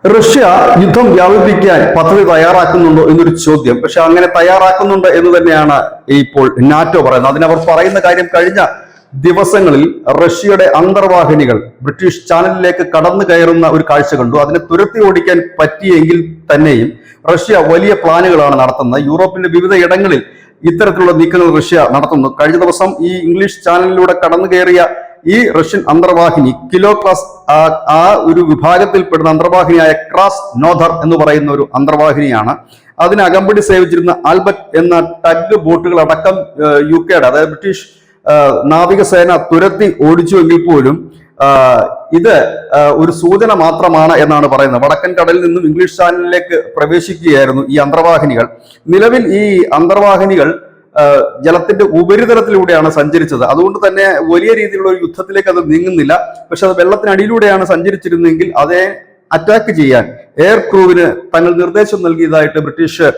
Russia യുദ്ധം വ്യാപിപ്പിക്കാൻ പദ്ധതി തയ്യാറാക്കുന്നുണ്ടോ എന്നൊരു ചോദ്യം. പക്ഷെ അങ്ങനെ തയ്യാറാക്കുന്നുണ്ട് എന്ന് തന്നെയാണ് ഇപ്പോൾ നാറ്റോ പറയുന്നത്. അതിനവർ പറയുന്ന കാര്യം, കഴിഞ്ഞ ദിവസങ്ങളിൽ റഷ്യയുടെ അന്തർവാഹിനികൾ ബ്രിട്ടീഷ് ചാനലിലേക്ക് കടന്നു കയറുന്ന ഒരു കാഴ്ച കണ്ടു. അതിനെ തുരത്തി ഓടിക്കാൻ പറ്റിയെങ്കിൽ തന്നെയും റഷ്യ വലിയ പ്ലാനുകളാണ് നടത്തുന്നത്. യൂറോപ്പിന്റെ വിവിധ ഇടങ്ങളിൽ ഇത്തരത്തിലുള്ള നീക്കങ്ങൾ റഷ്യ നടത്തുന്നു. കഴിഞ്ഞ ദിവസം ഈ ഇംഗ്ലീഷ് ചാനലിലൂടെ കടന്നു കയറിയ ഈ റഷ്യൻ അന്തർവാഹിനി കിലോ ക്ലാസ് ആ ഒരു വിഭാഗത്തിൽപ്പെടുന്ന അന്തർവാഹിനിയായ ക്രാസ് നോദർ എന്ന് പറയുന്ന ഒരു അന്തർവാഹിനിയാണ്. അതിന് അകമ്പടി സേവിച്ചിരുന്ന ആൽബർട്ട് എന്ന ടഗ് ബോട്ടുകൾ അടക്കം യുകെയുടെ, അതായത് ബ്രിട്ടീഷ് നാവികസേന തുരത്തി ഓടിച്ചുവെങ്കിൽ പോലും ഇത് ഒരു സൂചന മാത്രമാണ് എന്നാണ് പറയുന്നത്. വടക്കൻ കടലിൽ നിന്നും ഇംഗ്ലീഷ് ചാനലിലേക്ക് പ്രവേശിക്കുകയായിരുന്നു ഈ അന്തർവാഹിനികൾ. നിലവിൽ ഈ അന്തർവാഹിനികൾ ജലത്തിന്റെ ഉപരിതലത്തിലൂടെയാണ് സഞ്ചരിച്ചത്. അതുകൊണ്ട് തന്നെ വലിയ രീതിയിലുള്ള ഒരു യുദ്ധത്തിലേക്ക് അത് നീങ്ങുന്നില്ല. പക്ഷെ അത് വെള്ളത്തിനടിയിലൂടെയാണ് സഞ്ചരിച്ചിരുന്നെങ്കിൽ അതേ അറ്റാക്ക് ചെയ്യാൻ എയർ ക്രൂവിന് തങ്ങൾ നിർദ്ദേശം നൽകിയതായിട്ട് ബ്രിട്ടീഷ്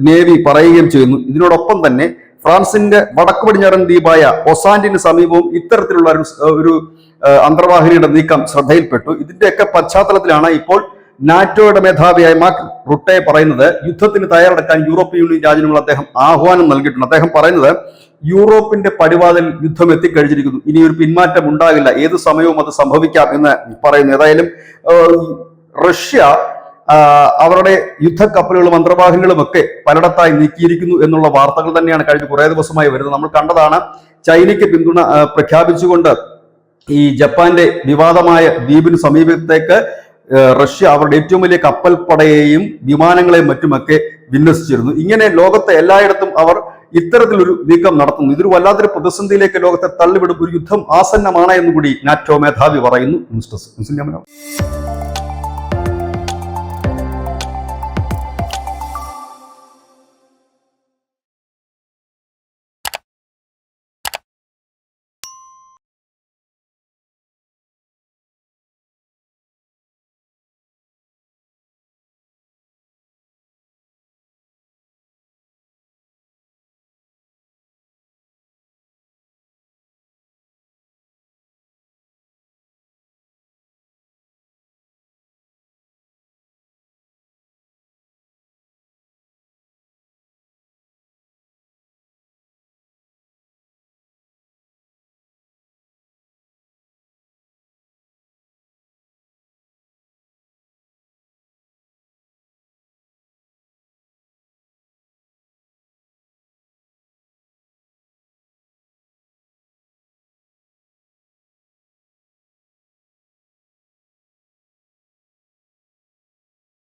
നേവി പറയുകയും ചെയ്യുന്നു. ഇതിനോടൊപ്പം തന്നെ ഫ്രാൻസിന്റെ വടക്കു പടിഞ്ഞാറൻ ദ്വീപായ ഒസാന്റിന് സമീപവും ഇത്തരത്തിലുള്ള ഒരു അന്തർവാഹിനിയുടെ നീക്കം ശ്രദ്ധയിൽപ്പെട്ടു. ഇതിന്റെയൊക്കെ പശ്ചാത്തലത്തിലാണ് ഇപ്പോൾ നാറ്റോയുടെ മേധാവിയായ മാർക്ക് റുട്ടെ പറയുന്നത് യുദ്ധത്തിന് തയ്യാറെടുക്കാൻ യൂറോപ്യൻ യൂണിയൻ രാജ്യങ്ങൾ അദ്ദേഹം ആഹ്വാനം നൽകിയിട്ടുണ്ട്. അദ്ദേഹം പറയുന്നത് യൂറോപ്പിന്റെ പടിവാതിൽ യുദ്ധം എത്തിക്കഴിഞ്ഞിരിക്കുന്നു, ഇനി ഒരു പിന്മാറ്റം ഉണ്ടാകില്ല, ഏത് സമയവും അത് സംഭവിക്കാം എന്ന് പറയുന്നു. ഏതായാലും റഷ്യ അവരുടെ യുദ്ധക്കപ്പലുകളും അന്തർവാഹിനികളും ഒക്കെ പലയിടത്തായി നീക്കിയിരിക്കുന്നു എന്നുള്ള വാർത്തകൾ തന്നെയാണ് കഴിഞ്ഞ കുറേ ദിവസമായി വരുന്നത്. നമ്മൾ കണ്ടതാണ്, ചൈനയ്ക്ക് പിന്തുണ പ്രഖ്യാപിച്ചുകൊണ്ട് ഈ ജപ്പാന്റെ വിവാദമായ ദ്വീപിന് സമീപത്തേക്ക് റഷ്യ അവരുടെ ഏറ്റവും വലിയ കപ്പൽപ്പടയെയും വിമാനങ്ങളെയും മറ്റുമൊക്കെ വിന്യസിച്ചിരുന്നു. ഇങ്ങനെ ലോകത്തെ എല്ലായിടത്തും അവർ ഇത്തരത്തിലൊരു നീക്കം നടത്തുന്നു. ഇതൊരു വല്ലാത്തൊരു പ്രതിസന്ധിയിലേക്ക് ലോകത്തെ തള്ളിവിടും. ഒരു യുദ്ധം ആസന്നമാണ് എന്നുകൂടി നാറ്റോ മേധാവി പറയുന്നു.